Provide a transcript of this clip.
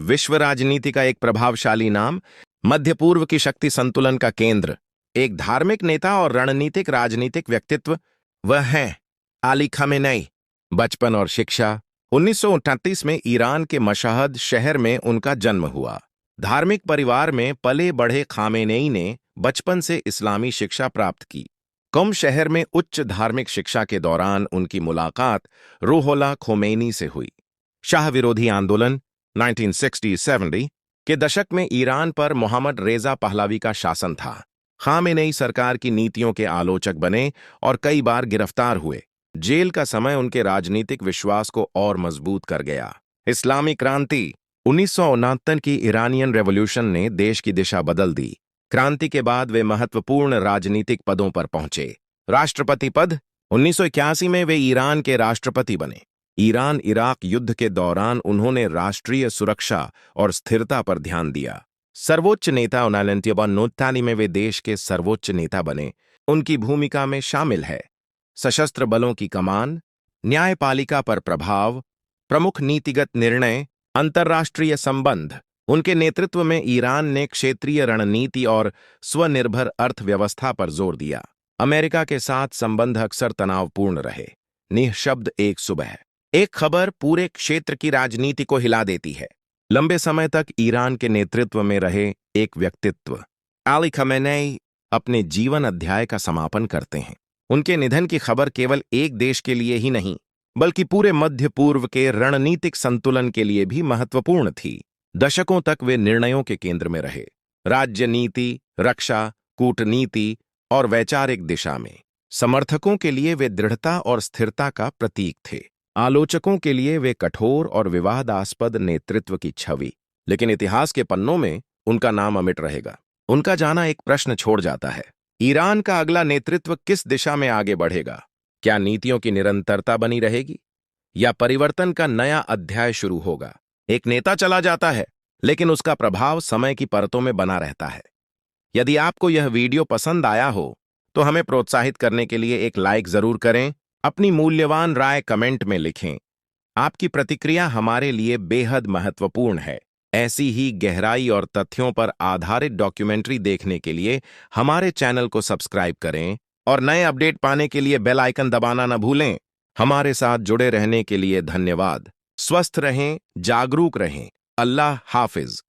विश्व राजनीति का एक प्रभावशाली नाम, मध्य पूर्व की शक्ति संतुलन का केंद्र, एक धार्मिक नेता और रणनीतिक राजनीतिक व्यक्तित्व, वह हैं अली खमेनेई। बचपन और शिक्षा। 1938 में ईरान के मशहद शहर में उनका जन्म हुआ। धार्मिक परिवार में पले बढ़े खामेनेई ने बचपन से इस्लामी शिक्षा प्राप्त की। कम शहर में उच्च धार्मिक शिक्षा के दौरान उनकी मुलाकात रूहुल्लाह खोमेनी से हुई। शाह विरोधी आंदोलन 1960-70 के दशक में ईरान पर मोहम्मद रेजा पहलवी का शासन था। खामेनेई सरकार की नीतियों के आलोचक बने और कई बार गिरफ्तार हुए। जेल का समय उनके राजनीतिक विश्वास को और मजबूत कर गया। इस्लामी क्रांति 1969 की ईरानियन रेवोल्यूशन ने देश की दिशा बदल दी। क्रांति के बाद वे महत्वपूर्ण राजनीतिक पदों पर पहुंचे। राष्ट्रपति पद 1981 में वे ईरान के राष्ट्रपति बने। ईरान इराक युद्ध के दौरान उन्होंने राष्ट्रीय सुरक्षा और स्थिरता पर ध्यान दिया। सर्वोच्च नेता 1999 में वे देश के सर्वोच्च नेता बने। उनकी भूमिका में शामिल है सशस्त्र बलों की कमान, न्यायपालिका पर प्रभाव, प्रमुख नीतिगत निर्णय, अंतर्राष्ट्रीय संबंध। उनके नेतृत्व में ईरान ने क्षेत्रीय रणनीति और स्वनिर्भर अर्थव्यवस्था पर जोर दिया। अमेरिका के साथ संबंध अक्सर तनावपूर्ण रहे। निःशब्द एक सुबह, एक खबर पूरे क्षेत्र की राजनीति को हिला देती है। लंबे समय तक ईरान के नेतृत्व में रहे एक व्यक्तित्व अली खमेनेई अपने जीवन अध्याय का समापन करते हैं। उनके निधन की खबर केवल एक देश के लिए ही नहीं, बल्कि पूरे मध्य पूर्व के रणनीतिक संतुलन के लिए भी महत्वपूर्ण थी। दशकों तक वे निर्णयों के केंद्र में रहे। राज्य नीति, रक्षा, कूटनीति और वैचारिक दिशा में समर्थकों के लिए वे दृढ़ता और स्थिरता का प्रतीक थे। आलोचकों के लिए वे कठोर और विवादास्पद नेतृत्व की छवि। लेकिन इतिहास के पन्नों में उनका नाम अमिट रहेगा। उनका जाना एक प्रश्न छोड़ जाता है। ईरान का अगला नेतृत्व किस दिशा में आगे बढ़ेगा? क्या नीतियों की निरंतरता बनी रहेगी या परिवर्तन का नया अध्याय शुरू होगा? एक नेता चला जाता है, लेकिन उसका प्रभाव समय की परतों में बना रहता है। यदि आपको यह वीडियो पसंद आया हो, तो हमें प्रोत्साहित करने के लिए एक लाइक जरूर करें। अपनी मूल्यवान राय कमेंट में लिखें। आपकी प्रतिक्रिया हमारे लिए बेहद महत्वपूर्ण है। ऐसी ही गहराई और तथ्यों पर आधारित डॉक्यूमेंट्री देखने के लिए हमारे चैनल को सब्सक्राइब करें और नए अपडेट पाने के लिए बेल आइकन दबाना न भूलें। हमारे साथ जुड़े रहने के लिए धन्यवाद। स्वस्थ रहें, जागरूक रहें। अल्लाह हाफिज।